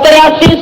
83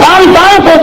500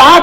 60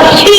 80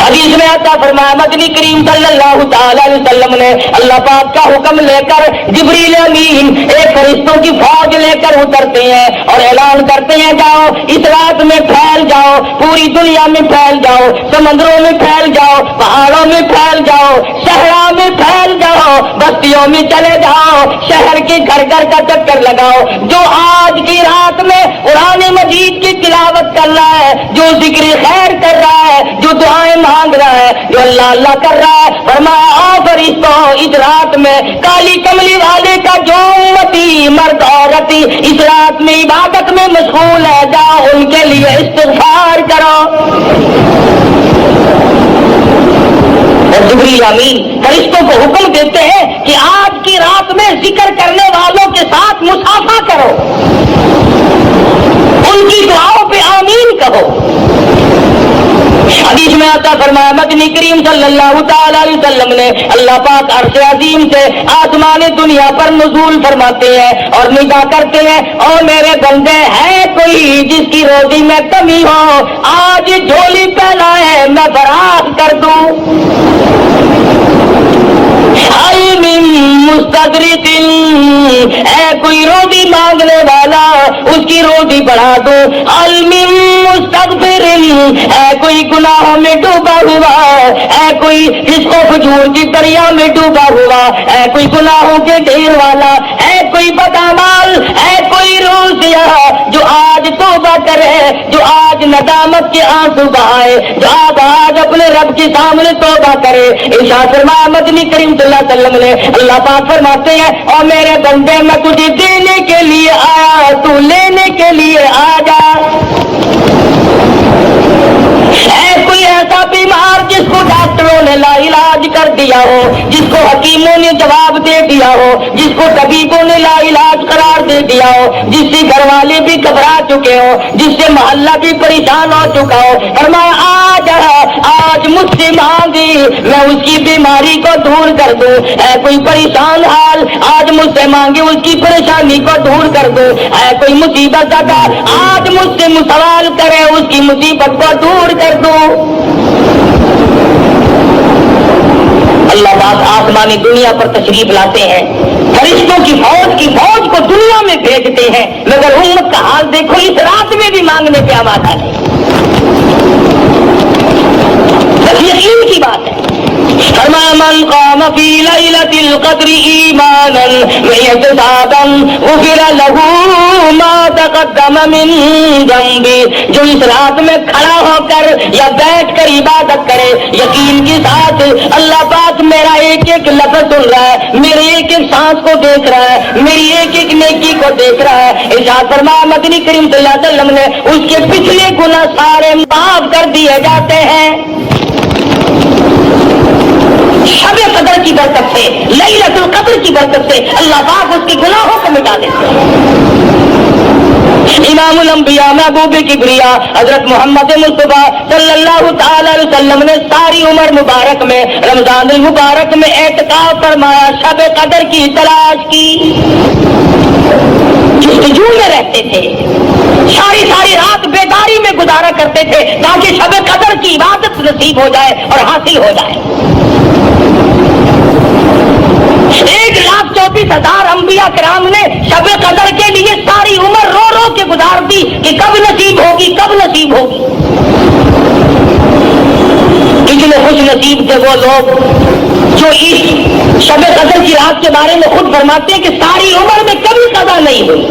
حدیث میں آتا فرمایا مدنی کریم صلی اللہ تعالی علیہ وسلم نے اللہ پاک کا حکم لے کر جبریل امین ایک فرشتوں کی فوج لے کر اترتے ہیں اور اعلان کرتے ہیں جاؤ اس رات میں پھیل جاؤ، پوری دنیا میں پھیل جاؤ، سمندروں میں پھیل جاؤ، پہاڑوں میں پھیل جاؤ، شہروں میں پھیل جاؤ، بستیوں میں چلے جاؤ، شہر کے گھر گھر کا چکر لگاؤ۔ جو آج کی رات میں قرآن مجید کی تلاوت کر رہا ہے، جو ذکر خیر کر رہا ہے، جو دعائیں مانگ رہا ہے، جو اللہ اللہ کر رہا ہے، فرمایا آؤ فرشتوں اس رات میں کالی کملی والے کا جو امتی مرد عورت اس رات میں عبادت میں مشغول ہے، جاؤ ان کے لیے استغفار کرو۔ اور جبریل امین فرشتوں کو حکم دیتے ہیں کہ آج کی رات میں ذکر کرنے والوں کے ساتھ مصافحہ کرو، ان کی دعاؤں پہ آمین کہو۔ حدیث میں آتا فرمایا مدنی کریم صلی اللہ تعالی علیہ وسلم نے اللہ پاک عرش عظیم سے آسمان دنیا پر نزول فرماتے ہیں اور نگاہ کرتے ہیں، اور میرے بندے ہے کوئی جس کی روزی میں کمی ہو، آج جھولی پہنا ہے میں برات کر دوں۔ مستدرک اے کوئی روزی مانگنے والا اس کی روزی بڑھا دو، مستغفر اے کوئی گناہوں میں ڈوبا ہوا، اے کوئی جس کو فجور کی دریا میں ڈوبا ہوا، اے کوئی گناہوں کے ڈھیر والا، اے کوئی بدعمال، اے کوئی روزیا جو آج توبہ کرے، جو آج ندامت کے آنسو بہائے، جو آج اپنے رب کے سامنے توبہ کرے۔ ارشاد فرمایا مدنی کریم صلی اللہ علیہ وسلم نے اللہ پاک فرماتے ہیں اور میرے بندے میں تجھے دینے کے لیے آیا، تو لینے کے لیے آ جا۔ ہے کوئی ایسا بیمار جس کو ڈاکٹروں نے لا علاج کر دیا ہو، جس کو حکیموں نے جواب دے دیا ہو، جس کو طبیبوں نے لا علاج قرار دے دیا ہو، جس سے گھر والے بھی گھبرا چکے ہو، جس سے محلہ بھی پریشان ہو چکا ہو، فرمایا آج مجھ سے مانگی میں اس کی بیماری کو دور کر دوں۔ ہے کوئی پریشان حال آج مجھ سے مانگے اس کی پریشانی کو دور کر دوں۔ ہے کوئی مصیبت زدہ آج مجھ سے سوال کرے اس کی مصیبت کو دور کر دوں۔ اللہ پاک آسمانی دنیا پر تشریف لاتے ہیں، فرشتوں کی فوج کو دنیا میں بھیجتے ہیں، مگر امت کا حال دیکھو اس رات میں بھی مانگنے پہ آمادہ ہے۔ یقین کی بات ہے۔ فرمایا من قام فی لیلۃ القدر ایمانا واحتسابا غفر له ما تقدم من ذنبه، جو اس رات میں کھڑا ہو کر یا بیٹھ کر عبادت کرے یقین کے ساتھ، اللہ پاک میرا ایک ایک لفظ سن رہا ہے، میرے ایک ایک سانس کو دیکھ رہا ہے، میری ایک ایک نیکی کو دیکھ رہا ہے۔ ارشاد فرمایا مدنی کریم صلی اللہ علیہ وسلم نے اس کے پچھلے گناہ سارے معاف کر دیے جاتے ہیں۔ شب قدر کی برکت سے، لیلۃ القدر کی برکت سے اللہ پاک اس کے گناہوں کو مٹا دیتے ہیں۔ امام الانبیاء محبوب کبریا حضرت محمد مصطفیٰ صلی اللہ تعالی علیہ وسلم نے ساری عمر مبارک میں رمضان المبارک میں اعتکاف فرمایا، شب قدر کی تلاش کی، جستجو میں رہتے تھے، ساری رات بیداری میں گزارا کرتے تھے تاکہ شب قدر کی عبادت نصیب ہو جائے اور حاصل ہو جائے۔ 1,34,000 انبیاء کرام نے شب قدر کے لیے ساری عمر رو رو کے گزار دی کہ کب نصیب ہوگی، کب نصیب ہوگی۔ کتنے خوش نصیب تھے وہ لوگ جو اس شب قدر کی رات کے بارے میں خود فرماتے ہیں کہ ساری عمر میں کبھی قضا نہیں ہوئی۔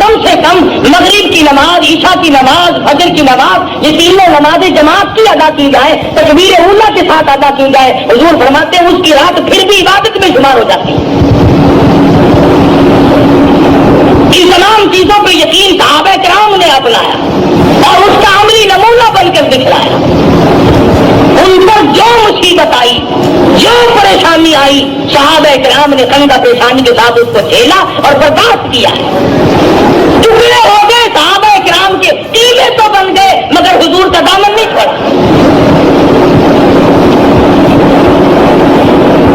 کم سے کم مغرب کی نماز، عشاء کی نماز، فجر کی نماز، یہ تینوں نمازیں جماعت کی ادا کی جائے، تکبیر اولیٰ کے ساتھ ادا کی جائے، حضور فرماتے ہیں اس کی رات پھر بھی عبادت میں شمار ہو جاتی ہے۔ ان تمام چیزوں پہ یقین صحابہ کرام نے اپنایا اور اس کا عملی نمونہ بن کر دکھلایا۔ ان پر جو مصیبت آئی، جو پریشانی آئی، صحابہ کرام نے کنگا پیشانی کے ساتھ اس کو جھیلا اور برداشت کیا ہے۔ ٹکڑے ہو گئے صحابہ کرام کے، ٹیلے تو بن گئے مگر حضور کا دامن نہیں چھوڑا۔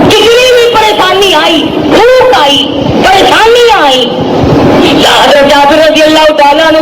کتنی بھی پریشانی آئی، بھوک آئی، پریشانیاں آئی، حضرت جابر رضی اللہ تعالیٰ عنہ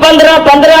15-15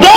2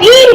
3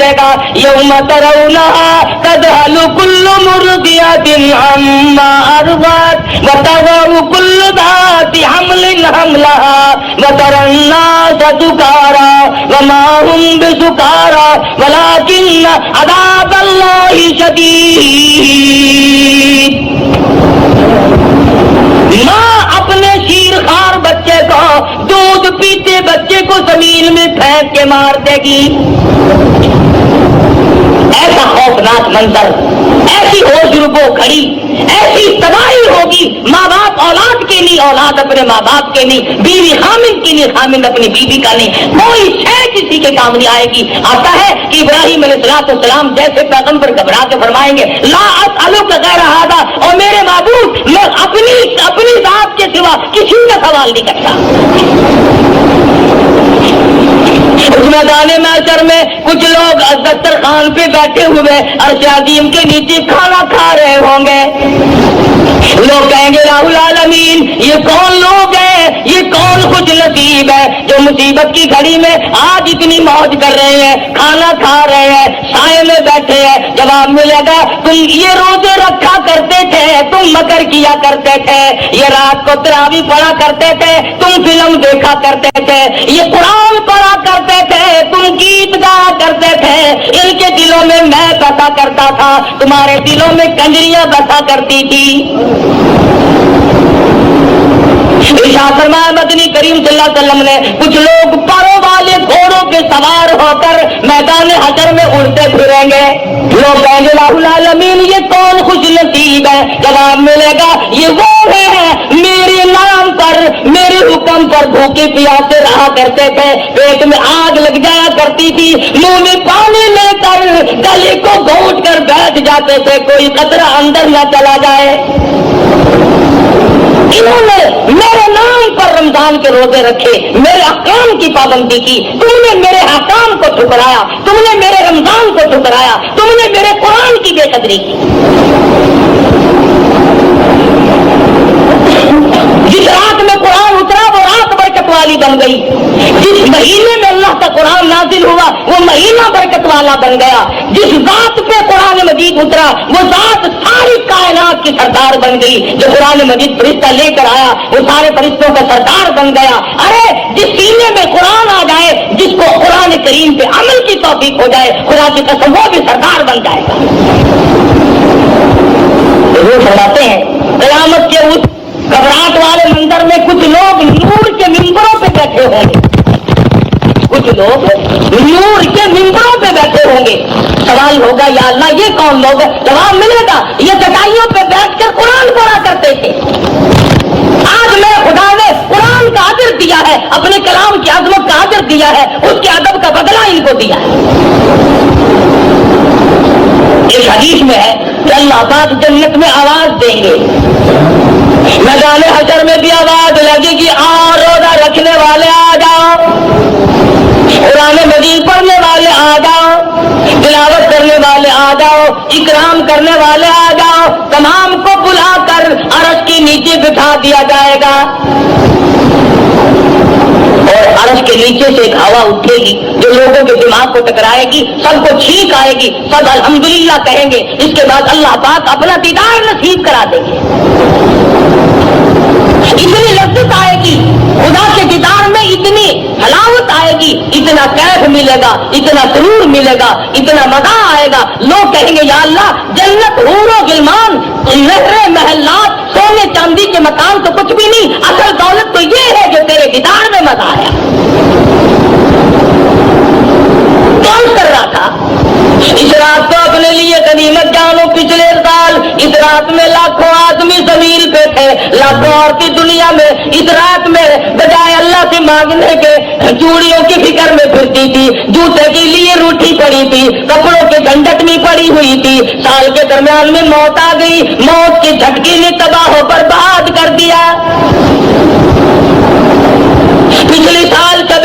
دے گا. یوم ترونہا تذہل کل مرضعۃ عما ارضعت وتضع کل ذات حمل حملہا وتری الناس سکارا وما هم بسکارا ولکن عذاب اللہ شدید. ماں اپنے شیرخوار بچے کو, دودھ پیتے بچے کو زمین میں پھینک کے مار دے گی. ایسا خوفناک منظر, ایسی ہوش ربو کھڑی, ایسی تباہی ہوگی. ماں باپ اولاد کے لیے, اولاد اپنے ماں باپ کے لیے, بیوی خامند کے لیے, خامند اپنی بیوی کا نہیں, کوئی شے کسی کے کام نہیں آئے گی. آتا ہے کہ ابراہیم علیہ السلام جیسے پیغمبر گھبرا کے فرمائیں گے لا اسألک غیر ھذا, اور میرے معبود میں اپنی ذات کے سوا کسی کا سوال نہیں کرتا. اس میدان محشر میں کچھ لوگ دسترخوان پہ بیٹھے ہوئے عرش عظیم کے نیچے کھانا کھا رہے ہوں گے. لوگ کہیں گے رب العالمین یہ کون لوگ ہیں, یہ کون خوش نصیب ہے جو مصیبت کی گھڑی میں آج اتنی موج کر رہے ہیں, کھانا کھا رہے ہیں, سائے میں بیٹھے ہیں. جواب ملے گا تم یہ روزے رکھا کرتے تھے, تم مکر کیا کرتے تھے, یہ رات کو تراویح پڑھا کرتے تھے, تم فلم دیکھا کرتے تھے, یہ قرآن پڑھا کرتے تھے, تم گیت گایا کرتے تھے. ان کے دلوں میں میں بسا کرتا تھا, تمہارے دلوں میں کنجریاں بسا کرتی تھی. ارشاد فرمایا مدنی کریم صلی اللہ علیہ وسلم نے کچھ لوگ پروں والے گھوڑوں کے سوار ہو کر میدان حشر میں اڑتے پھریں گے. لوگ کہیں گے رب العالمین یہ کون خوش نصیب ہے. جواب ملے گا یہ وہ ہیں میرے نام پر, میرے حکم پر بھوکے پیاسے رہا کرتے تھے, پیٹ میں آگ لگ جایا کرتی تھی, منہ میں پانی لے کر گلے کو گھونٹ کر بیٹھ جاتے تھے, کوئی قطرہ اندر نہ چلا جائے. انہوں نے میرے نام پر رمضان کے روزے رکھے, میرے احکام کی پابندی کی. تم نے میرے احکام کو ٹھکرایا, تم نے میرے رمضان کو ٹھکرایا, تم نے میرے قرآن کی بے قدری کی. جس رات میں قرآن اترا وہ رات برکت والی بن گئی, جس مہینے میں اللہ کا قرآن نازل ہوا وہ مہینہ برکت والا بن گیا, جس ذات پہ قرآن مجید اترا وہ ذات ساری کائنات کی سردار بن گئی. جو قرآن مجید فرشتہ لے کر آیا وہ سارے فرشتوں کا سردار بن گیا. ارے جس سینے میں قرآن آ جائے, جس کو قرآن کریم پہ عمل کی توفیق ہو جائے, خدا کی قسم وہ بھی سردار بن جائے گا. ضرور فرماتے ہیں قیامت کے اس گھبراہٹ والے منظر میں کچھ لوگ نور کے ممبروں پہ بیٹھے ہوں گے, کچھ لوگ نور کے ممبروں پہ بیٹھے ہوں گے. سوال ہوگا یا اللہ یہ کون لوگ ہیں؟ جواب ملے گا یہ چٹائیوں پہ بیٹھ کر قرآن پڑھا کرتے تھے. آج میں خدا نے قرآن کا اجر دیا ہے, اپنے کلام کی عظمت کا اجر دیا ہے, اس کے ادب کا بدلہ ان کو دیا ہے. اس حدیث میں ہے کہ اللہ پاک جنت میں آواز دیں گے, میدان حشر میں بھی آواز لگے گی آ روزہ رکھنے والے آ جاؤ, قرآن مجید پڑھنے والے آ جاؤ, تلاوت کرنے والے آ جاؤ, اکرام کرنے والے آ جاؤ. تمام کو بلا کر عرش کے نیچے بٹھا دیا جائے گا اور عرش کے نیچے سے ایک ہوا اٹھے گی جو لوگوں کے دماغ کو ٹکرائے گی, سب کو چھینک آئے گی, سب الحمدللہ کہیں گے. اس کے بعد اللہ پاک اپنا دیدار نصیب کرا دیں گے. اتنی لذت آئے گی, خدا کے دیدار میں اتنی حلاوت آئے گی, اتنا کیف ملے گا, اتنا سرور ملے گا, اتنا مزہ آئے گا. لوگ کہیں گے یا اللہ جنت حور و غلمان, نہریں, محلات, سونے چاندی کے مکان تو کچھ بھی نہیں, اصل دولت تو یہ ہے جو تیرے دیدار میں مزہ آیا. کون کر رہا تھا اس رات کو اپنے لیے غنیمت جانو. پچھلے سال اس رات میں لاکھوں آدمی زمین پہ تھے, لاکھوں عورتیں دنیا میں اس رات میں بجائے اللہ سے مانگنے کے چوڑیوں کی فکر میں پھرتی تھی, جوتے کے لیے روٹھی پڑی تھی, کپڑوں کے جھنجٹ میں پڑی ہوئی تھی. سال کے درمیان میں موت آ گئی, موت کے جھٹکے نے تباہ ہو برباد کر دیا. پچھلے سال شب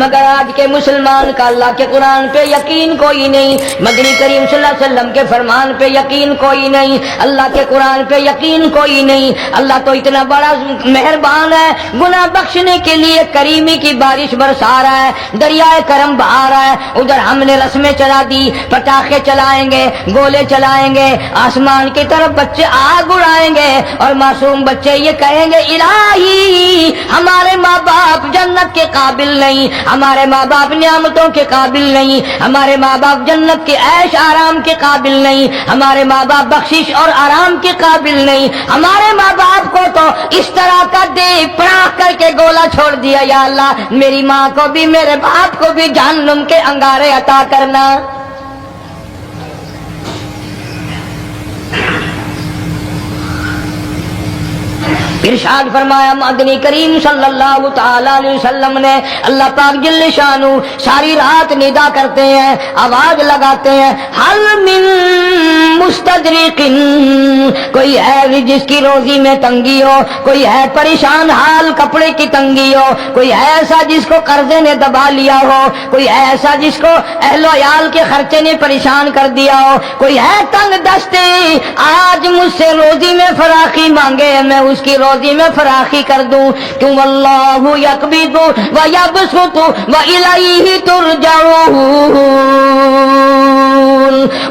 مگر آج کے مسلمان کا اللہ کے قرآن پہ یقین کوئی نہیں، مدنی کریم صلی اللہ علیہ وسلم کے فرمان پہ یقین کوئی نہیں، اللہ کے قرآن پہ یقین کوئی نہیں۔ اللہ تو اتنا بڑا مہربان ہے، گناہ بخشنے کے لیے کریمی کی بارش برسا رہا ہے، دریائے کرم بہا رہا ہے۔ ادھر ہم نے رسمیں چلا دی، پٹاخے چلائیں گے، گولے چلائیں گے، آسمان کی طرف بچے آگ اڑائیں گے، اور معصوم بچے یہ کہیں گے الہی ہمارے ماں باپ جنت کے قابل نہیں، ہمارے ماں باپ نعمتوں کے قابل نہیں، ہمارے ماں باپ جنت کے عیش آرام کے قابل نہیں، ہمارے ماں باپ بخشش اور آرام کے قابل نہیں، ہمارے ماں باپ کو تو اس طرح کا دے پڑاخ کر کے گولا چھوڑ دیا، یا اللہ میری ماں کو بھی میرے باپ کو بھی جہنم کے انگارے عطا کرنا۔ ارشاد فرمایا مدنی کریم صلی اللہ تعالی علیہ وسلم نے، اللہ پاک جل شانہ ساری رات ندا کرتے ہیں، آواز لگاتے ہیں، حل من مستدرک، کوئی ہے جس کی روزی میں تنگی ہو، کوئی ہے پریشان حال کپڑے کی تنگی ہو، کوئی ہے ایسا جس کو قرضے نے دبا لیا ہو، کوئی ہے ایسا جس کو اہل و عیال کے خرچے نے پریشان کر دیا ہو، کوئی ہے تنگ دستے آج مجھ سے روزی میں فراخی مانگے، میں اس کی روزی میں فراخی کر دوں، کیوں اللہ یقبض و یبسط و الیہ ترجعون۔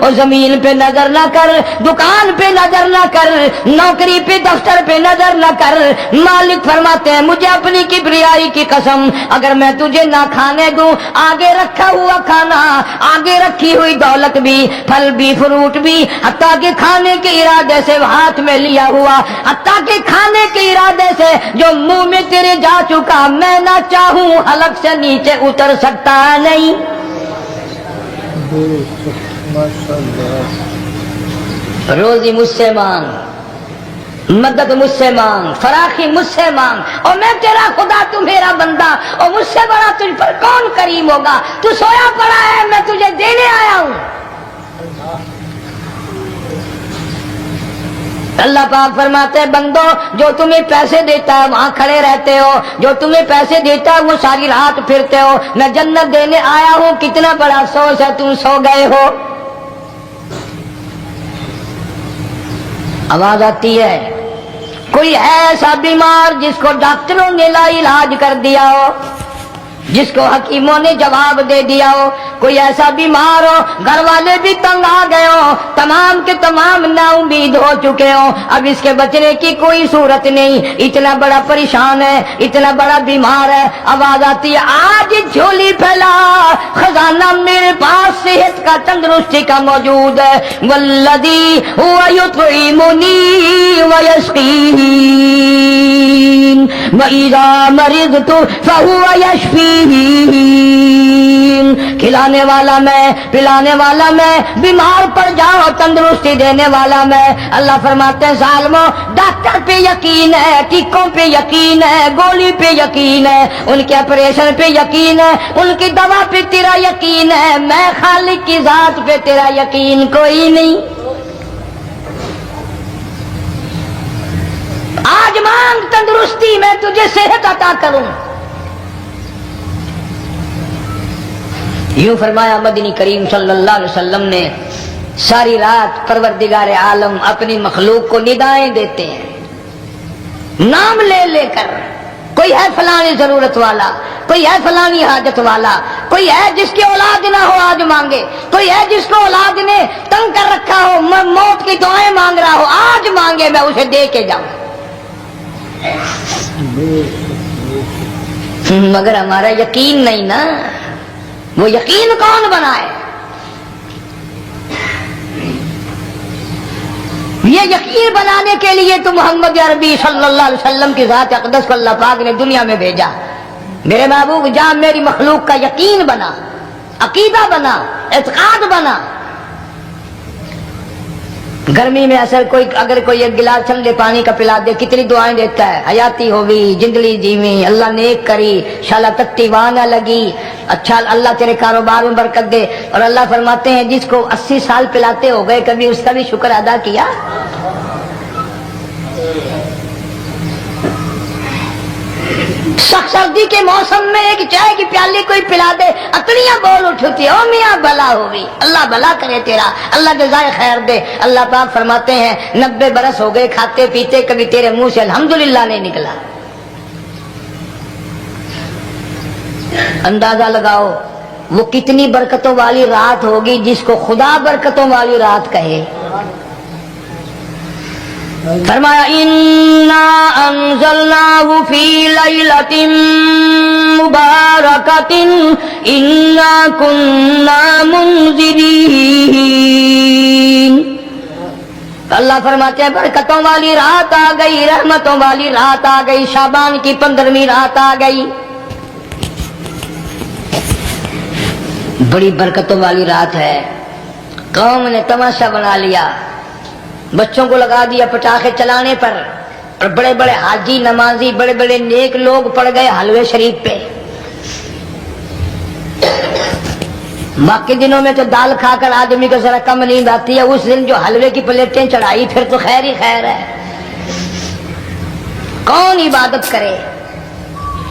اور زمین پہ نظر نہ کر، دکان پہ نظر نہ کر، نوکری پہ دفتر پہ نظر نہ کر، مالک فرماتے ہیں مجھے اپنی کبریائی کی قسم اگر میں تجھے نہ کھانے دوں، آگے رکھا ہوا کھانا، آگے رکھی ہوئی دولت بھی، پھل بھی، فروٹ بھی، حتیٰ کہ کھانے کے ارادے سے ہاتھ میں لیا ہوا، حتیٰ کہ کھانے کے ارادے سے جو منہ میں تیرے جا چکا، میں نہ چاہوں حلق سے نیچے اتر سکتا نہیں۔ روزی مجھ سے مانگ، مدد مجھ سے مانگ، فراخی مجھ سے مانگ، اور میں تیرا خدا تو میرا بندہ، اور مجھ سے بڑا تجھ پر کون کریم ہوگا؟ تو سویا پڑا ہے، میں تجھے دینے آیا ہوں۔ اللہ پاک فرماتے ہیں بندو جو تمہیں پیسے دیتا ہے وہاں کھڑے رہتے ہو، جو تمہیں پیسے دیتا ہے وہ ساری رات پھرتے ہو، میں جنت دینے آیا ہوں، کتنا بڑا افسوس ہے تم سو گئے ہو۔ آواز آتی ہے، کوئی ہے ایسا بیمار جس کو ڈاکٹروں نے لا علاج کر دیا ہو، جس کو حکیموں نے جواب دے دیا ہو، کوئی ایسا بیمار ہو گھر والے بھی تنگ آ گئے ہو، تمام کے تمام نا امید ہو چکے ہو، اب اس کے بچنے کی کوئی صورت نہیں، اتنا بڑا پریشان ہے، اتنا بڑا بیمار ہے، آواز آتی ہے آج جھولی پھیلا، خزانہ میرے پاس صحت کا تندرستی کا موجود ہے، والذی هو یطعمنی ویسقین وَإِذَا مَرِضْتُ فَهُوَ يَشْفِينِ، کھلانے والا میں، پلانے والا میں، بیمار پڑ جاؤ تندرستی دینے والا میں۔ اللہ فرماتے ہیں ظالموں ڈاکٹر پہ یقین ہے، ٹیکوں پہ یقین ہے، گولی پہ یقین ہے، ان کے آپریشن پہ یقین ہے، ان کی دوا پہ تیرا یقین ہے، میں خالق کی ذات پہ تیرا یقین کوئی نہیں۔ آج مانگ تندرستی، میں تجھے صحت عطا کروں۔ یوں فرمایا مدنی کریم صلی اللہ علیہ وسلم نے، ساری رات پروردگار عالم اپنی مخلوق کو ندائیں دیتے ہیں نام لے لے کر، کوئی ہے فلانی ضرورت والا، کوئی ہے فلانی حاجت والا، کوئی ہے جس کی اولاد نہ ہو آج مانگے، کوئی ہے جس کو اولاد نے تنگ کر رکھا ہو، موت کی دعائیں مانگ رہا ہو، آج مانگے میں اسے دے کے جاؤں۔ مگر ہمارا یقین نہیں نا، وہ یقین کون بنائے؟ یہ یقین بنانے کے لیے تو محمد عربی صلی اللہ علیہ وسلم کی ذات اقدس کو اللہ پاک نے دنیا میں بھیجا۔ میرے محبوب جہاں میری مخلوق کا یقین بنا، عقیدہ بنا، اعتقاد بنا۔ گرمی میں اگر کوئی ایک گلاس ٹھنڈے پانی کا پلا دے کتنی دعائیں دیتا ہے، حیاتی ہوگی، جندلی جیویں، اللہ نیک کری، شالا تکتی وہاں نہ لگی، اچھا اللہ تیرے کاروبار میں برکت دے۔ اور اللہ فرماتے ہیں جس کو 80 سال پلاتے ہو گئے کبھی اس کا بھی شکر ادا کیا؟ سخت سردی کے موسم میں ایک چائے کی پیالی کوئی پلا دے اتنیاں بول اٹھتی او میاں بلا ہوگی، اللہ بلا کرے تیرا، اللہ جزائے خیر دے۔ اللہ پاک فرماتے ہیں 90 برس ہو گئے کھاتے پیتے، کبھی تیرے منہ سے الحمدللہ نہیں نکلا۔ اندازہ لگاؤ وہ کتنی برکتوں والی رات ہوگی جس کو خدا برکتوں والی رات کہے۔ فرمایا انا انزلناہ فی لیلۃ مبارکۃ انا کنا منذرین۔ اللہ فرماتے ہیں برکتوں والی رات آ گئی، رحمتوں والی رات آ گئی، شعبان کی 15ویں رات آ گئی، بڑی برکتوں والی رات ہے۔ قوم نے تماشا بنا لیا، بچوں کو لگا دیا پٹاخے چلانے پر، اور بڑے بڑے حاجی نمازی بڑے بڑے نیک لوگ پڑ گئے حلوے شریف پہ۔ باقی دنوں میں تو دال کھا کر آدمی کو ذرا کم نیند آتی ہے، اس دن جو حلوے کی پلیٹیں چڑھائی پھر تو خیر ہی خیر ہے۔ کون عبادت کرے؟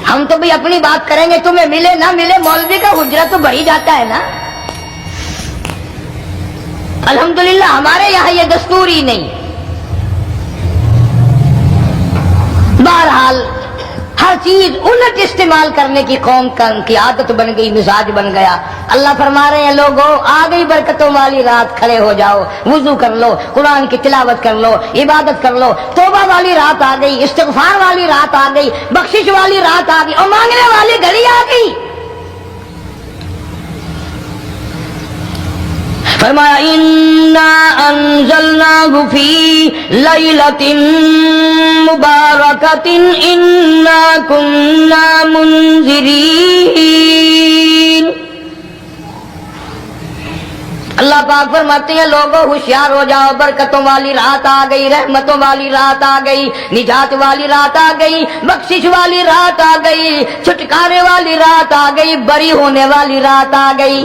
ہم تو بھی اپنی بات کریں گے، تمہیں ملے نہ ملے مولوی کا حجرہ تو بڑھ ہی جاتا ہے نا۔ الحمدللہ ہمارے یہاں یہ دستور ہی نہیں۔ بہرحال ہر چیز الٹ استعمال کرنے کی قوم کی عادت بن گئی، مزاج بن گیا۔ اللہ فرما رہے ہیں لوگوں آ گئی برکتوں والی رات، کھڑے ہو جاؤ، وضو کر لو، قرآن کی تلاوت کر لو، عبادت کر لو، توبہ والی رات آ گئی، استغفار والی رات آ گئی، بخشش والی رات آ گئی، اور مانگنے والی گھڑی آ گئی۔ فرمایا انا انزلناہ فی لیلۃ مبارکۃ انا کنا منذرین۔ اللہ پاک فرماتے ہیں لوگوں ہوشیار ہو جاؤ، برکتوں والی رات آ گئی، رحمتوں والی رات آ گئی، نجات والی رات آ گئی، بخشش والی رات آ گئی، چھٹکارے والی رات آ گئی، بری ہونے والی رات آ گئی۔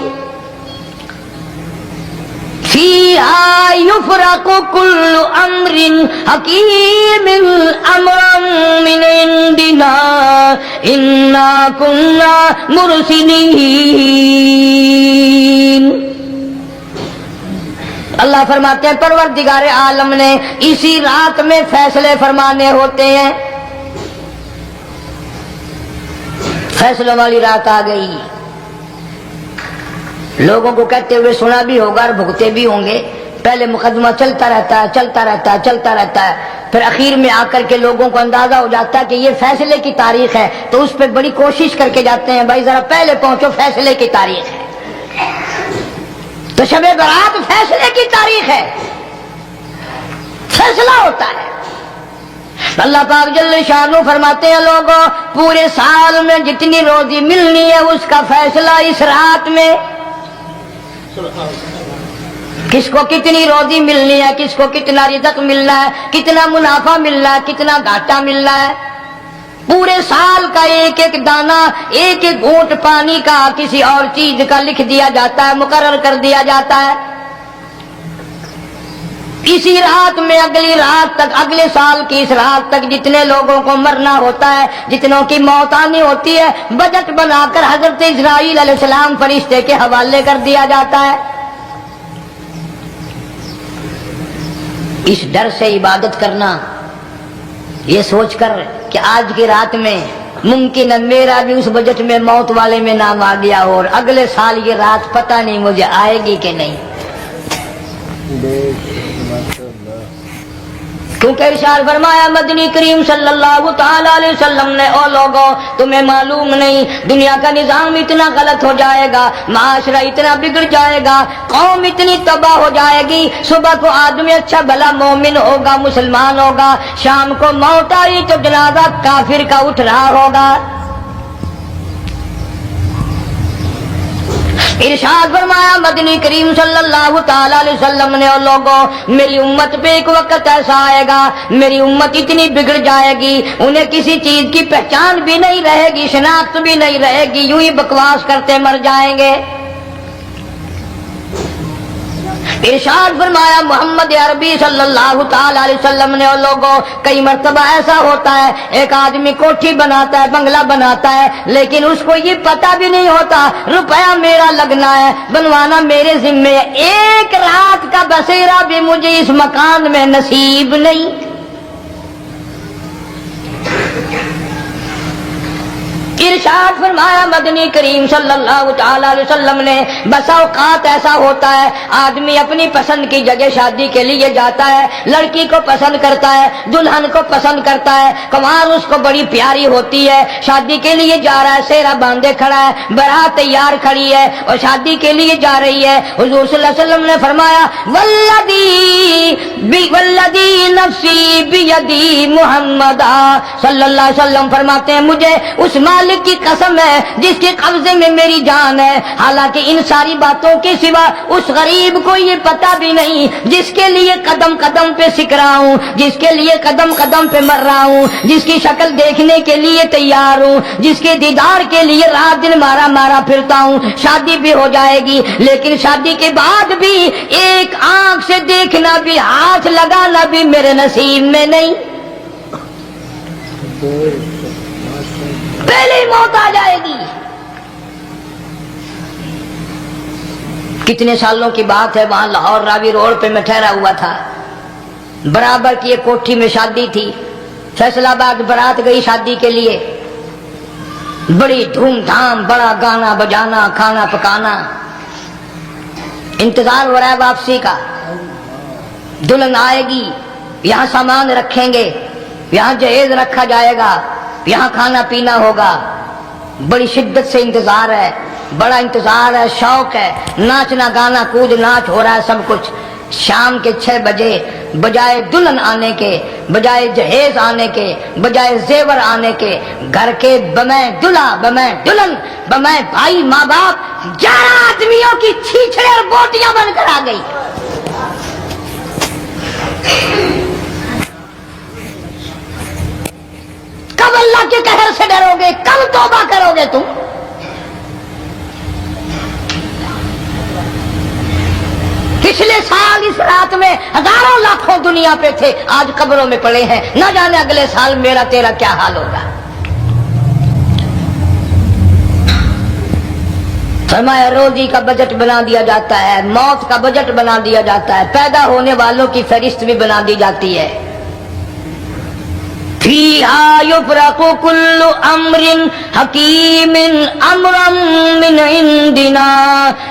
فیہا یفرق کل امر حکیم امرا من عندنا انا کنا مرسلین۔ اللہ فرماتے ہیں پروردگار عالم نے اسی رات میں فیصلے فرمانے ہوتے ہیں۔ فیصلوں والی رات آ گئی، لوگوں کو کہتے ہوئے سنا بھی ہوگا اور بھگتے بھی ہوں گے۔ پہلے مقدمہ چلتا رہتا ہے، چلتا رہتا ہے، چلتا رہتا ہے، پھر اخیر میں آ کر کے لوگوں کو اندازہ ہو جاتا ہے کہ یہ فیصلے کی تاریخ ہے، تو اس پہ بڑی کوشش کر کے جاتے ہیں بھائی ذرا پہلے پہنچو، فیصلے کی تاریخ ہے۔ تو شب برات فیصلے کی تاریخ ہے، فیصلہ ہوتا ہے۔ اللہ پاک جل شانہ فرماتے ہیں لوگوں پورے سال میں جتنی روزی ملنی ہے اس کا فیصلہ اس رات میں۔ کس کو کتنی روزی ملنی ہے، کس کو کتنا رزق ملنا ہے، کتنا منافع ملنا ہے، کتنا گھاٹا ملنا ہے، پورے سال کا ایک ایک دانہ، ایک ایک گھونٹ پانی کا، کسی اور چیز کا لکھ دیا جاتا ہے، مقرر کر دیا جاتا ہے۔ اسی رات میں اگلی رات تک، اگلے سال کی اس رات تک جتنے لوگوں کو مرنا ہوتا ہے، جتنوں کی موت آنی ہوتی ہے، بجٹ بنا کر حضرت اسرائیل علیہ السلام فرشتے کے حوالے کر دیا جاتا ہے۔ اس ڈر سے عبادت کرنا، یہ سوچ کر کہ آج کی رات میں ممکن ہے میرا بھی اس بجٹ میں موت والے میں نام آ گیا ہو، اور اگلے سال یہ رات پتہ نہیں مجھے آئے گی کہ نہیں۔ کیونکہ ارشاد فرمایا مدنی کریم صلی اللہ تعالی علیہ وسلم نے او لوگوں تمہیں معلوم نہیں دنیا کا نظام اتنا غلط ہو جائے گا، معاشرہ اتنا بگڑ جائے گا، قوم اتنی تباہ ہو جائے گی، صبح کو آدمی اچھا بھلا مومن ہوگا، مسلمان ہوگا، شام کو موت آئی تو جنازہ کافر کا اٹھ رہا ہوگا۔ ارشاد فرمایا مدنی کریم صلی اللہ تعالی علیہ وسلم نے اور لوگوں میری امت پہ ایک وقت ایسا آئے گا، میری امت اتنی بگڑ جائے گی، انہیں کسی چیز کی پہچان بھی نہیں رہے گی، شناخت بھی نہیں رہے گی، یوں ہی بکواس کرتے مر جائیں گے۔ ارشاد فرمایا محمد عربی صلی اللہ تعالی علیہ وسلم نے، اور لوگوں کئی مرتبہ ایسا ہوتا ہے ایک آدمی کوٹھی بناتا ہے، بنگلہ بناتا ہے، لیکن اس کو یہ پتہ بھی نہیں ہوتا روپیہ میرا لگنا ہے، بنوانا میرے ذمے ہے، ایک رات کا بسیرا بھی مجھے اس مکان میں نصیب نہیں۔ ارشاد فرمایا مدنی کریم صلی اللہ تعالی علیہ وسلم نے، بسا اوقات ایسا ہوتا ہے آدمی اپنی پسند کی جگہ شادی کے لیے جاتا ہے، لڑکی کو پسند کرتا ہے، دلہن کو پسند کرتا ہے، کمار اس کو بڑی پیاری ہوتی ہے، شادی کے لیے جا رہا ہے، سیرا باندھے کھڑا ہے، بارات تیار کھڑی ہے اور شادی کے لیے جا رہی ہے۔ حضور صلی اللہ علیہ وسلم نے فرمایا والذی نفسی بیدی، محمد صلی اللہ علیہ وسلم فرماتے ہیں مجھے اس مالک کی قسم ہے جس کے قبضے میں میری جان ہے، حالانکہ ان ساری باتوں کے سوا اس غریب کو یہ پتہ بھی نہیں جس کے لیے قدم قدم پہ سکھ رہا ہوں، جس کے لیے قدم قدم پہ مر رہا ہوں، جس کی شکل دیکھنے کے لیے تیار ہوں، جس کے دیدار کے لیے رات دن مارا مارا پھرتا ہوں۔ شادی بھی ہو جائے گی لیکن شادی کے بعد بھی ایک آنکھ سے دیکھنا بھی، ہاتھ لگانا بھی میرے نصیب میں نہیں، پہلے ہی موت آ جائے گی۔ کتنے سالوں کی بات ہے، وہاں لاہور راوی روڈ پہ میں ٹھہرا ہوا تھا، برابر کی ایک کوٹھی میں شادی تھی، فیصل آباد برات گئی شادی کے لیے، بڑی دھوم دھام، بڑا گانا بجانا، کھانا پکانا، انتظار ہو رہا ہے واپسی کا، دلہن آئے گی، یہاں سامان رکھیں گے، یہاں جہیز رکھا جائے گا، یہاں کھانا پینا ہوگا، بڑی شدت سے انتظار ہے، بڑا انتظار ہے، شوق ہے، ناچنا گانا کود ناچ ہو رہا ہے سب کچھ۔ شام کے 6 بجے بجائے دلہن آنے کے، بجائے جہیز آنے کے، بجائے زیور آنے کے، گھر کے بمیں دلہا بمیں دلہن بمیں بھائی ماں باپ 11 آدمیوں کی چھیچڑے اور بوٹیاں بن کر آ گئی۔ کب اللہ کے قہر سے ڈرو گے، کب توبہ کرو گے تم؟ پچھلے سال اس رات میں ہزاروں لاکھوں دنیا پہ تھے، آج قبروں میں پڑے ہیں، نہ جانے اگلے سال میرا تیرا کیا حال ہوگا۔ فرمایا روزی کا بجٹ بنا دیا جاتا ہے، موت کا بجٹ بنا دیا جاتا ہے، پیدا ہونے والوں کی فہرست بھی بنا دی جاتی ہے۔ فیہا یفرق کل امر حکیم امرا من عندنا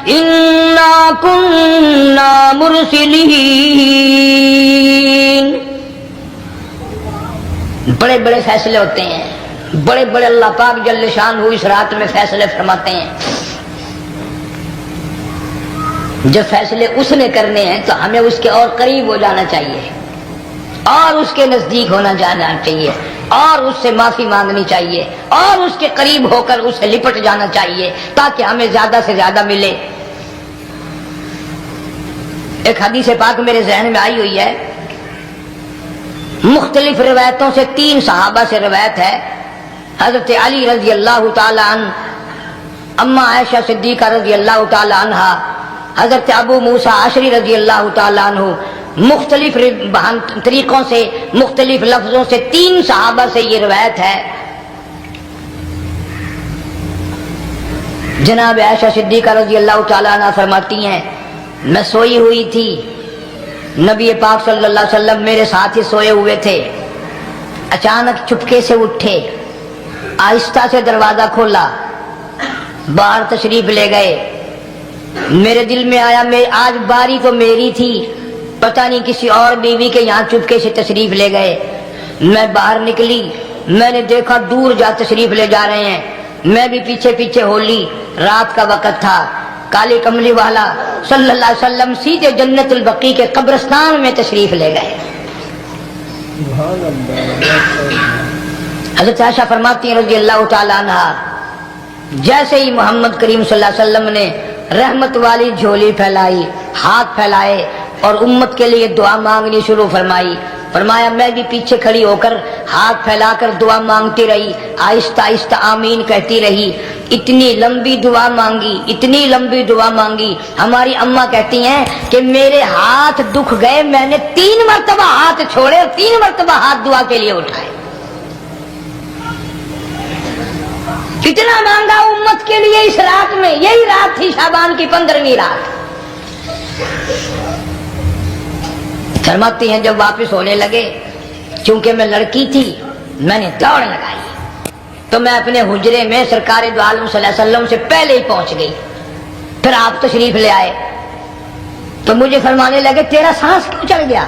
انا کننا مرسلین۔ بڑے بڑے فیصلے ہوتے ہیں، بڑے بڑے اللہ پاک جل شان اس رات میں فیصلے فرماتے ہیں۔ جب فیصلے اس نے کرنے ہیں تو ہمیں اس کے اور قریب ہو جانا چاہیے، اور اس کے نزدیک ہونا جانا چاہیے، اور اس سے معافی مانگنی چاہیے، اور اس کے قریب ہو کر اسے لپٹ جانا چاہیے تاکہ ہمیں زیادہ سے زیادہ ملے۔ ایک حدیث پاک میرے ذہن میں آئی ہوئی ہے، مختلف روایتوں سے 3 صحابہ سے روایت ہے، حضرت علی رضی اللہ تعالی عنہ، اما عائشہ صدیقہ رضی اللہ تعالی عنہا، حضرت ابو موسیٰ اشعری رضی اللہ تعالی عنہ، مختلف طریقوں سے مختلف لفظوں سے 3 صحابہ سے یہ روایت ہے۔ جناب عائشہ صدیقہ رضی اللہ تعالی عنہ فرماتی ہیں میں سوئی ہوئی تھی، نبی پاک صلی اللہ علیہ وسلم میرے ساتھ ہی سوئے ہوئے تھے، اچانک چپکے سے اٹھے، آہستہ سے دروازہ کھولا، باہر تشریف لے گئے۔ میرے دل میں آیا آج باری تو میری تھی، پتہ نہیں کسی اور بیوی کے یہاں چپکے سے تشریف لے گئے۔ میں باہر نکلی، میں نے دیکھا دور جا تشریف لے جا رہے ہیں، میں بھی پیچھے پیچھے ہو لی۔ رات کا وقت تھا، کالی کملی والا صلی اللہ علیہ وسلم سیدھے جنت البقیع کے قبرستان میں تشریف لے گئے۔ حضرت عائشہ فرماتی ہیں رضی اللہ تعالی عنہا، جیسے ہی محمد کریم صلی اللہ علیہ وسلم نے رحمت والی جھولی پھیلائی، ہاتھ پھیلائے اور امت کے لیے دعا مانگنی شروع فرمائی، فرمایا میں بھی پیچھے کھڑی ہو کر ہاتھ پھیلا کر دعا مانگتی رہی، آہستہ آہستہ آمین کہتی رہی، اتنی لمبی دعا مانگی، اتنی لمبی دعا مانگی۔ ہماری اماں کہتی ہیں کہ میرے ہاتھ دکھ گئے، میں نے 3 مرتبہ ہاتھ چھوڑے اور 3 مرتبہ ہاتھ دعا کے لیے اٹھائے۔ کتنا مانگا امت کے لیے اس رات میں، یہی رات تھی شعبان کی 15ویں رات۔ فرماتی ہیں جب واپس ہونے لگے، چونکہ میں لڑکی تھی میں نے دوڑ لگائی تو میں اپنے حجرے میں سرکار دو عالم صلی اللہ علیہ وسلم سے پہلے ہی پہنچ گئی۔ پھر آپ تشریف لے آئے تو مجھے فرمانے لگے تیرا سانس کیوں چڑھ گیا؟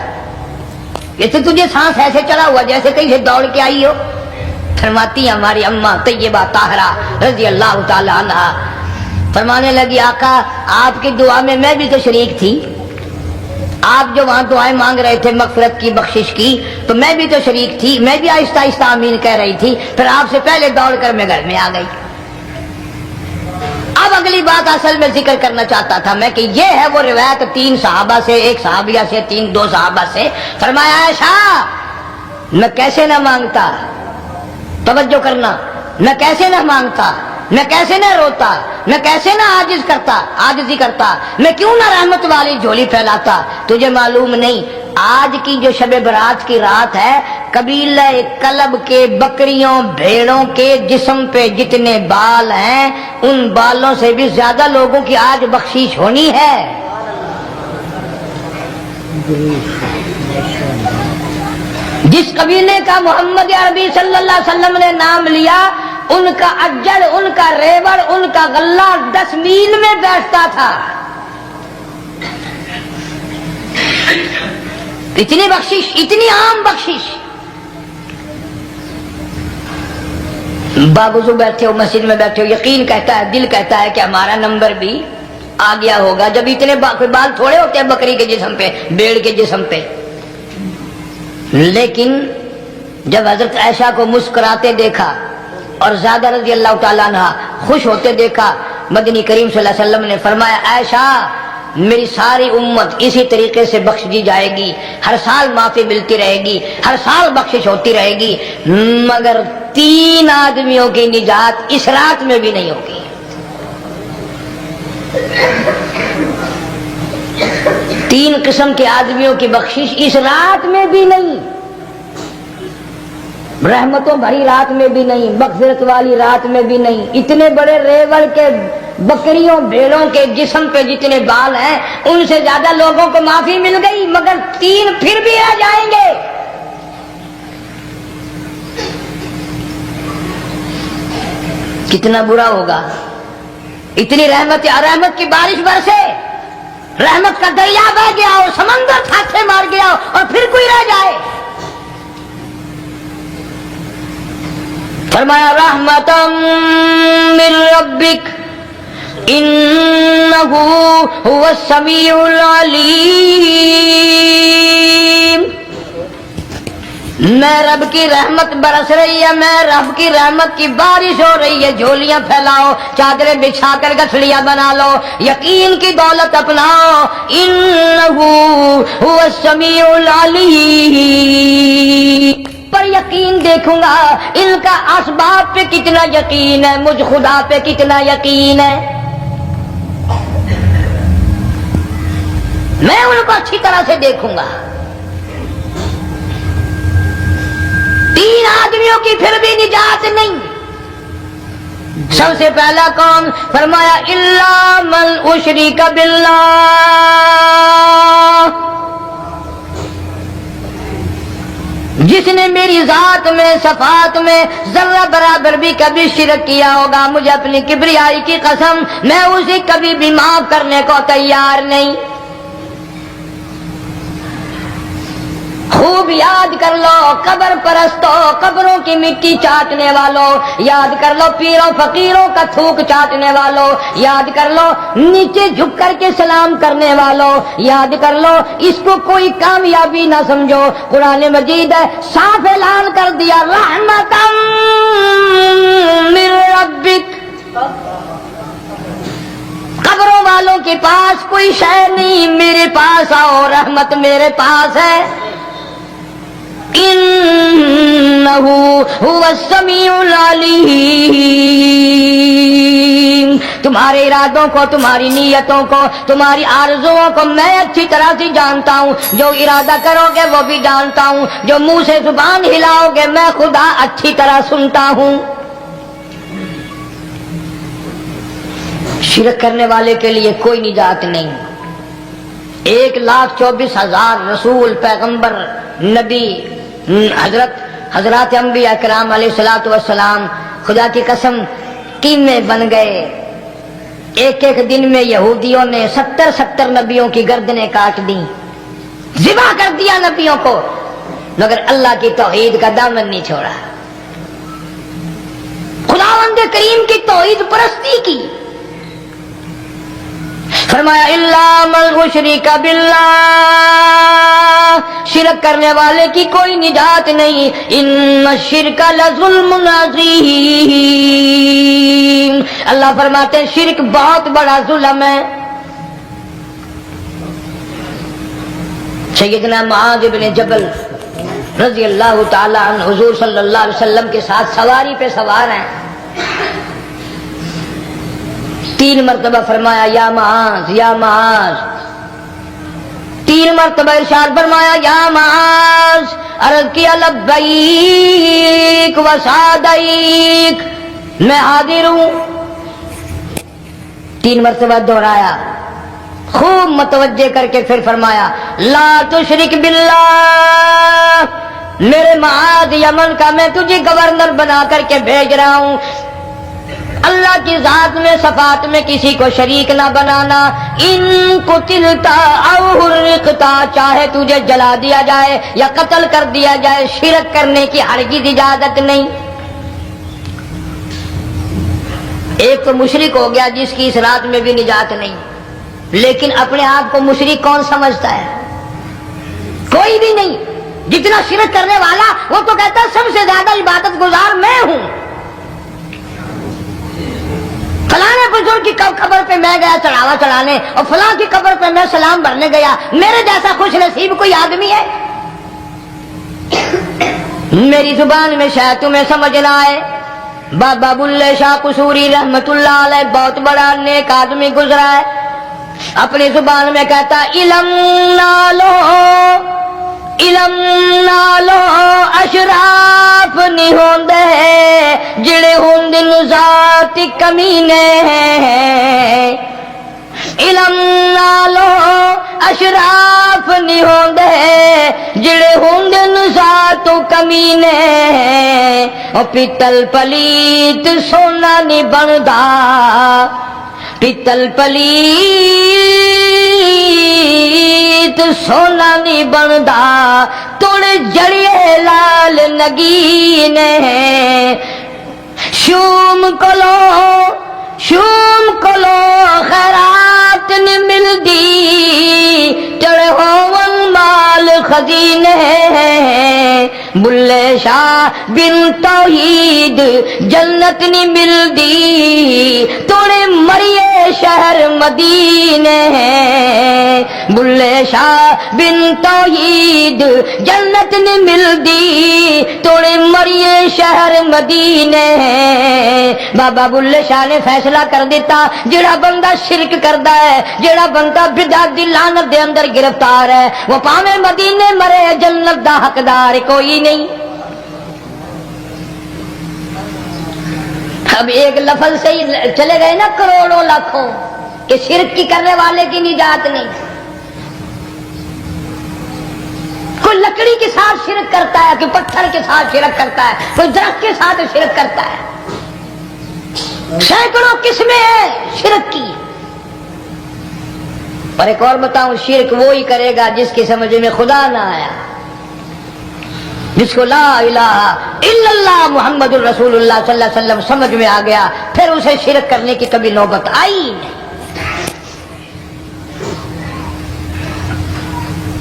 جیسے تجھے سانس ایسے چڑھا ہوا جیسے کہیں سے دوڑ کے آئی ہو۔ فرماتی ہماری اماں طیبہ طاہرہ رضی اللہ تعالی عنہ فرمانے لگی آقا آپ کی دعا میں میں بھی تو شریک تھی، آپ جو وہاں دعائیں مانگ رہے تھے مغفرت کی بخشش کی تو میں بھی تو شریک تھی، میں بھی آہستہ آہستہ آمین کہہ رہی تھی، پھر آپ سے پہلے دوڑ کر میں گھر میں آ گئی۔ اب اگلی بات اصل میں ذکر کرنا چاہتا تھا میں کہ یہ ہے وہ روایت 3 صحابہ سے، 1 صحابیہ سے، 2 صحابہ سے۔ فرمایا عائشہ میں کیسے نہ مانگتا، توجہ کرنا، میں کیسے نہ مانگتا، میں کیسے نہ روتا، میں کیسے نہ عاجزی کرتا، میں کیوں نہ رحمت والی جھولی پھیلاتا۔ تجھے معلوم نہیں آج کی جو شب برات کی رات ہے، قبیلہ کلب کے بکریوں بھیڑوں کے جسم پہ جتنے بال ہیں ان بالوں سے بھی زیادہ لوگوں کی آج بخشش ہونی ہے۔ جس قبیلے کا محمد عربی صلی اللہ علیہ وسلم نے نام لیا، ان کا اجڑ، ان کا ریوڑ، ان کا غلہ 10 میل میں بیٹھتا تھا۔ اتنی بخشش، اتنی عام بخشش۔ باوضو بیٹھے ہو، مسجد میں بیٹھے ہو، یقین کہتا ہے، دل کہتا ہے کہ ہمارا نمبر بھی آ گیا ہوگا، جب اتنے بال تھوڑے ہوتے ہیں بکری کے جسم پہ، بھیڑ کے جسم پہ۔ لیکن جب حضرت عائشہ کو مسکراتے دیکھا اور زیادہ رضی اللہ تعالیٰ عنہ خوش ہوتے دیکھا، مدنی کریم صلی اللہ علیہ وسلم نے فرمایا عائشہ میری ساری امت اسی طریقے سے بخش دی جائے گی، ہر سال معافی ملتی رہے گی، ہر سال بخشش ہوتی رہے گی، مگر 3 آدمیوں کی نجات اس رات میں بھی نہیں ہوگی۔ 3 قسم کے آدمیوں کی بخشش اس رات میں بھی نہیں، رحمتوں بھری رات میں بھی نہیں، مغفرت والی رات میں بھی نہیں۔ اتنے بڑے ریوڑ کے بکریوں بھیڑوں کے جسم پہ جتنے بال ہیں ان سے زیادہ لوگوں کو معافی مل گئی، مگر 3 پھر بھی آ جائیں گے۔ کتنا برا ہوگا، اتنی رحمت کی بارش برسے، رحمت کا دریا بہ گیا ہو، سمندر تھاکے مار گیا ہو اور پھر کوئی رہ جائے۔ فرمایا رحمتا من ربک انہ هو السمیع العلیم۔ میں رب کی رحمت برس رہی ہے، میں رب کی رحمت کی بارش ہو رہی ہے، جھولیاں پھیلاؤ، چادریں بچھا کر گٹھڑیاں بنا لو، یقین کی دولت اپناؤ، انہ هو السمیع العلیم۔ پر یقین دیکھوں گا ان کا اسباب پہ کتنا یقین ہے، مجھ خدا پہ کتنا یقین ہے، میں ان کو اچھی طرح سے دیکھوں گا۔ 3 آدمیوں کی پھر بھی نجات نہیں۔ سب سے پہلا کون؟ فرمایا الا من اشرک باللہ، جس نے میری ذات میں صفات میں ذرہ برابر بھی کبھی شرک کیا ہوگا، مجھے اپنی کبریائی کی قسم میں اسے کبھی بھی معاف کرنے کو تیار نہیں۔ خوب یاد کر لو قبر پرستو، قبروں کی مٹی چاٹنے والوں، یاد کر لو پیروں فقیروں کا تھوک چاٹنے والوں، یاد کر لو نیچے جھک کر کے سلام کرنے والوں، یاد کر لو اس کو کوئی کامیابی نہ سمجھو۔ قرآن مجید ہے صاف اعلان کر دیا رحمتا من ربک، قبروں والوں کے پاس کوئی شے نہیں، میرے پاس آؤ، رحمت میرے پاس ہے۔ انہو هو السمیع العلیم. تمہارے ارادوں کو، تمہاری نیتوں کو، تمہاری آرزوؤں کو میں اچھی طرح سے جانتا ہوں. جو ارادہ کرو گے وہ بھی جانتا ہوں، جو منہ سے زبان ہلاؤ گے میں خدا اچھی طرح سنتا ہوں. شرک کرنے والے کے لیے کوئی نجات نہیں. 1,24,000 رسول، پیغمبر، نبی، حضرات انبیاء کرام علیہ الصلوۃ والسلام خدا کی قسم قیمے بن گئے. ایک ایک دن میں یہودیوں نے 70 نبیوں کی گردنیں کاٹ دیں، ذبح کر دیا نبیوں کو، مگر اللہ کی توحید کا دامن نہیں چھوڑا. خداوند کریم کی توحید پرستی کی. فرمایا الا من اشرک باللہ، شرک کرنے والے کی کوئی نجات نہیں. ان الشرک لظلم عظیم، اللہ فرماتے ہیں شرک بہت بڑا ظلم ہے. سیدنا معاذ بن جبل رضی اللہ تعالی عنہ حضور صلی اللہ علیہ وسلم کے ساتھ سواری پہ سوار ہیں. 3 مرتبہ فرمایا یا معاذ یا معاذ، 3 مرتبہ ارشاد فرمایا یا معاذ. عرض کیا لبیک و سعدیک، میں حاضر ہوں. 3 مرتبہ دہرایا، خوب متوجہ کر کے پھر فرمایا لا تشرک باللہ. میرے معاذ یمن کا میں تجھے گورنر بنا کر کے بھیج رہا ہوں، اللہ کی ذات میں صفات میں کسی کو شریک نہ بنانا. ان قتلتا او حرقتا، چاہے تجھے جلا دیا جائے یا قتل کر دیا جائے، شرک کرنے کی ہرگز اجازت نہیں. ایک تو مشرک ہو گیا جس کی اس رات میں بھی نجات نہیں، لیکن اپنے آپ کو مشرک کون سمجھتا ہے؟ کوئی بھی نہیں. جتنا شرک کرنے والا وہ تو کہتا ہے سب سے زیادہ عبادت گزار میں ہوں. فلاں بزرگ کی قبر پہ میں گیا چڑھاوا چڑھانے، اور فلاں کی قبر پہ میں سلام بھرنے گیا، میرے جیسا خوش نصیب کوئی آدمی ہے؟ میری زبان میں شاید تمہیں سمجھ نہ آئے، بابا بلے شاہ قصوری رحمت اللہ علیہ بہت بڑا نیک آدمی گزرا ہے. اپنی زبان میں کہتا علم نالو اشراف نہیں ہوندے جڑے ہوندے ذات کمینے. علم نالو اشراف نہیں ہوندے جڑے ہوندے ذات کمینے. او پیتل پلیت سونا نہیں بندا، پیتل پلیت سونا نہیں بندا، تڑ جڑیے لال نگینے. شوم کلو خیرات نہیں ملدی، چڑے ہون مال خزینے. بلے شاہ بن توحید جنت نہیں ملدی، توڑے مریے شہر مدینے. بلے شاہ بن توحید جنت نہیں ملدی، توڑے مریے شہر مدینے. بابا بلے شاہ نے فیصلہ کر دیتا جڑا بندہ شرک کردا ہے، جڑا بندہ بدعت دی لعنت دے اندر گرفتار ہے، وہ پاویں مدینے مرے جنت دا حقدار کوئی نہیں. اب ایک لفظ سے ہی چلے گئے نا کروڑوں لاکھوں کہ شرک کی کرنے والے کی نجات نہیں. کوئی لکڑی کے ساتھ شرک کرتا ہے، کوئی پتھر کے ساتھ شرک کرتا ہے، کوئی درخت کے ساتھ شرک کرتا ہے. سینکڑوں قسمیں ہیں شرک کی. اور ایک اور بتاؤں، شرک وہی کرے گا جس کی سمجھ میں خدا نہ آیا، جس کو لا الہ الا اللہ محمد الرسول اللہ صلی اللہ علیہ وسلم سمجھ میں آ گیا، پھر اسے شرک کرنے کی کبھی نوبت آئی نہیں.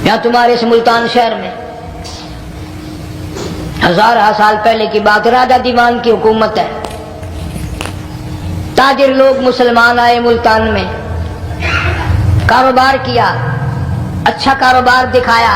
یہاں تمہارے اس ملتان شہر میں 1000 سال پہلے کی بات، راجہ دیوان کی حکومت ہے. تاجر لوگ مسلمان آئے ملتان میں، کاروبار کیا، اچھا کاروبار دکھایا،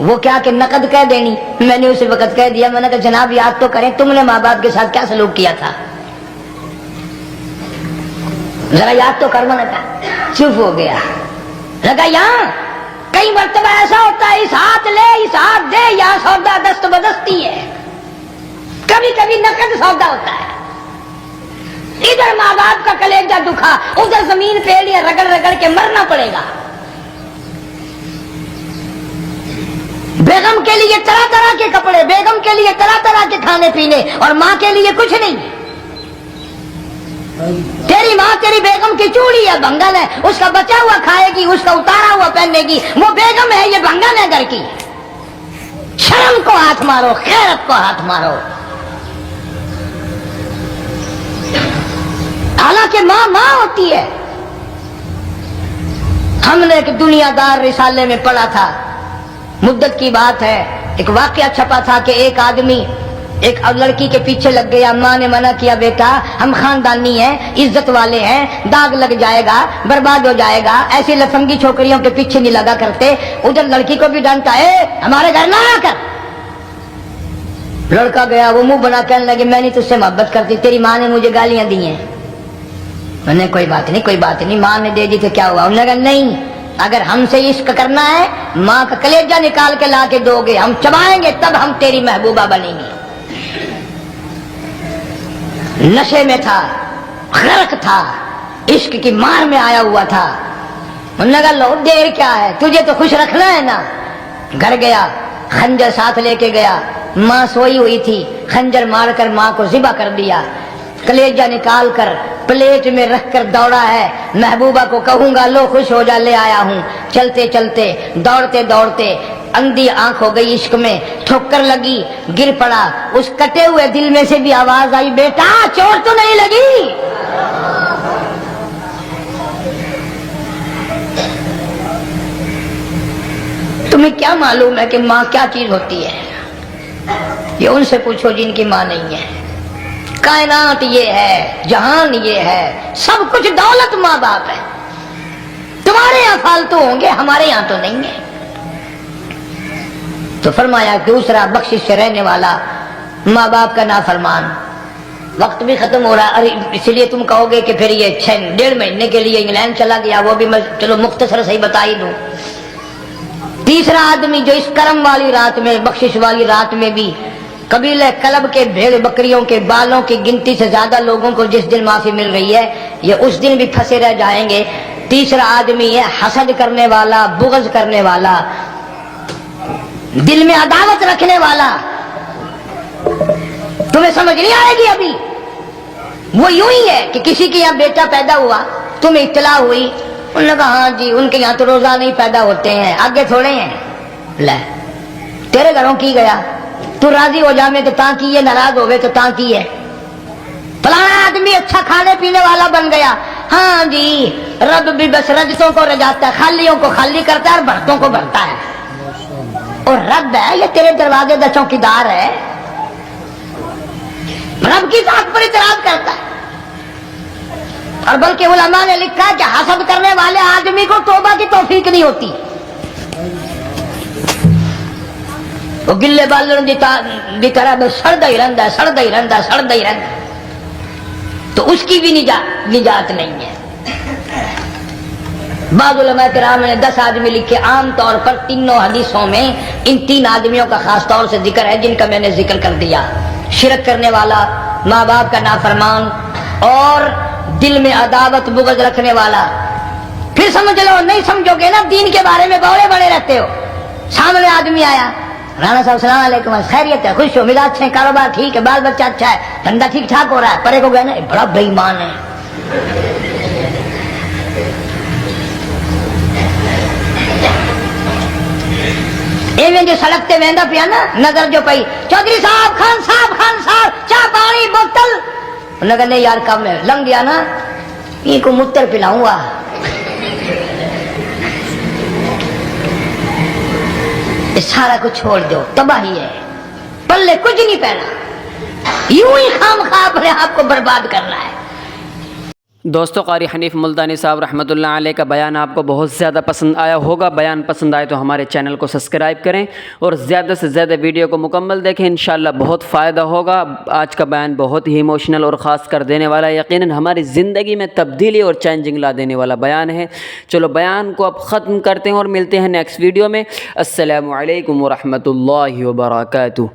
وہ کیا کہ نقد کہہ دینی. میں نے اسی وقت کہہ دیا, میں نے کہا جناب یاد تو کریں تم نے ماں باپ کے ساتھ کیا سلوک کیا تھا, ذرا یاد تو کر. میں نے کہا چپ ہو گیا. لگا یہاں کئی مرتبہ ایسا ہوتا ہے اس ہاتھ لے اس ہاتھ دے, یہاں سودا دست بدستی ہے, کبھی کبھی نقد سودا ہوتا ہے. ادھر ماں باپ کا کلیجہ دکھا, ادھر زمین پہ لیا رگڑ رگڑ کے مرنا پڑے گا. بیگم کے لیے طرح طرح کے کپڑے, بیگم کے لیے طرح طرح کے کھانے پینے, اور ماں کے لیے کچھ نہیں. تیری ماں تیری بیگم کی چوڑی ہے, بنگن ہے, اس کا بچا ہوا کھائے گی, اس کا اتارا ہوا پہننے گی. وہ بیگم ہے, یہ بنگن ہے گھر کی. شرم کو ہاتھ مارو, خیرت کو ہاتھ مارو. حالانکہ ماں ماں ہوتی ہے. ہم نے ایک دنیا دار رسالے میں پڑھا تھا, مدت کی بات ہے, ایک واقعہ چھپا تھا کہ ایک آدمی ایک لڑکی کے پیچھے لگ گیا. ماں نے منع کیا, بیٹا ہم خاندانی ہیں, عزت والے ہیں, داغ لگ جائے گا, برباد ہو جائے گا, ایسی لفنگی چھوکریوں کے پیچھے نہیں لگا کرتے. ادھر لڑکی کو بھی ڈانٹا ہے, ہمارے گھر نہ آ کر. لڑکا گیا, وہ منہ بنا کہنے لگے میں نہیں تجھ سے محبت کرتی, تیری ماں نے مجھے گالیاں دی ہیں. میں نے کوئی بات نہیں کوئی بات نہیں, ماں نے دے دی تو کیا ہوا. انہوں نے کہا نہیں, اگر ہم سے عشق کرنا ہے ماں کا کلیجہ نکال کے لا کے دو گے, ہم چبائیں گے تب ہم تیری محبوبہ بنیں گے. نشے میں تھا, غرق تھا, عشق کی مار میں آیا ہوا تھا. انہوں نے کہا لو دیر کیا ہے, تجھے تو خوش رکھنا ہے نا. گھر گیا, خنجر ساتھ لے کے گیا. ماں سوئی ہوئی تھی, خنجر مار کر ماں کو ذبح کر دیا. کلیجہ نکال کر پلیٹ میں رکھ کر دوڑا ہے, محبوبہ کو کہوں گا لو خوش ہو جا, لے آیا ہوں. چلتے چلتے دوڑتے دوڑتے اندھی آنکھ ہو گئی عشق میں, ٹھوکر لگی, گر پڑا. اس کٹے ہوئے دل میں سے بھی آواز آئی, بیٹا چوٹ تو نہیں لگی. تمہیں کیا معلوم ہے کہ ماں کیا چیز ہوتی ہے؟ یہ ان سے پوچھو جن کی ماں نہیں ہے. کائنات یہ ہے, جہان یہ ہے, سب کچھ دولت ماں باپ ہے. تمہارے یہاں فالتو ہوں گے, ہمارے یہاں تو نہیں ہے. تو فرمایا دوسرا بخشش سے رہنے والا ماں باپ کا نافرمان. وقت بھی ختم ہو رہا ہے, اس لیے تم کہو گے کہ پھر یہ 1.5 مہینے کے لیے انگلینڈ چلا گیا, وہ بھی میں چلو مختصر صحیح بتا ہی دوں. تیسرا آدمی جو اس کرم والی رات میں, بخشش والی رات میں بھی قبیلہ کلب کے بھیڑ بکریوں کے بالوں کی گنتی سے زیادہ لوگوں کو جس دن معافی مل رہی ہے, یہ اس دن بھی پھنسے رہ جائیں گے. تیسرا آدمی ہے حسد کرنے والا, بغض کرنے والا, دل میں عداوت رکھنے والا. تمہیں سمجھ نہیں آئے گی ابھی. وہ یوں ہی ہے کہ کسی کے یہاں بیٹا پیدا ہوا, تمہیں اطلاع ہوئی, انہوں نے کہا ہاں جی ان کے یہاں تو روزہ نہیں پیدا ہوتے ہیں, آگے تھوڑے ہیں. لے تیرے گھروں کی گیا, تو راضی ہو جا میں تو تاں کی ہے, ناراض ہوئے تو تاں کی ہے. فلانا آدمی اچھا کھانے پینے والا بن گیا, ہاں جی رب بھی بس رجتوں کو رجاتا ہے, خالیوں کو خالی کرتا ہے اور بھرتوں کو بھرتا ہے. اور رب ہے یہ تیرے دروازے کا چوکیدار ہے, رب کی ذات پر اعتراض کرتا ہے. اور بلکہ علماء نے لکھا کہ حسد کرنے والے آدمی کو توبہ کی توفیق نہیں ہوتی. وہ گلے بالن دی طرح بس سڑتا ہی رہتا ہے, سڑتا ہی رہتا ہے, سڑتا ہی رہتا ہے. تو اس کی بھی نجات نہیں ہے. بعض علماء کرام نے 10 آدمی لکھے. عام طور پر تینوں حدیثوں میں ان 3 آدمیوں کا خاص طور سے ذکر ہے جن کا میں نے ذکر کر دیا. شرک کرنے والا, ماں باپ کا نافرمان, اور دل میں عداوت بغض رکھنے والا. پھر سمجھ لو, نہیں سمجھو گے نا دین کے بارے میں بولے بڑے رہتے ہو. سامنے آدمی آیا, رانا صاحب السلام علیکم, خیریت ہے, خوش ہو, مزاج اچھے, کاروبار ٹھیک ہے, بال بچہ اچھا ہے, دھندا ٹھیک ٹھاک ہو رہا ہے. پرے کو گئے نا بڑا بے ایمان ہے. ایویں جو سڑک تے ویندا پیا نا, نظر جو پئی, چودھری صاحب, خان صاحب, چاہ پانی بوتل. انہوں نے کہا نہیں یار کم ہے, لنگ گیا نا, یہ کو متر پلاؤں گا. سارا کچھ چھوڑ دو, تباہی ہے, پلے کچھ نہیں پہنا, یوں ہی خام خواہ اپنے آپ کو برباد کرنا ہے. دوستو قاری حنیف ملتانی صاحب رحمۃ اللہ علیہ کا بیان آپ کو بہت زیادہ پسند آیا ہوگا. بیان پسند آئے تو ہمارے چینل کو سبسکرائب کریں اور زیادہ سے زیادہ ویڈیو کو مکمل دیکھیں, انشاءاللہ بہت فائدہ ہوگا. آج کا بیان بہت ہی ایموشنل اور خاص کر دینے والا ہے, یقیناً ہماری زندگی میں تبدیلی اور چینجنگ لا دینے والا بیان ہے. چلو بیان کو اب ختم کرتے ہیں اور ملتے ہیں نیکسٹ ویڈیو میں. السلام علیکم ورحمۃ اللہ وبرکاتہ.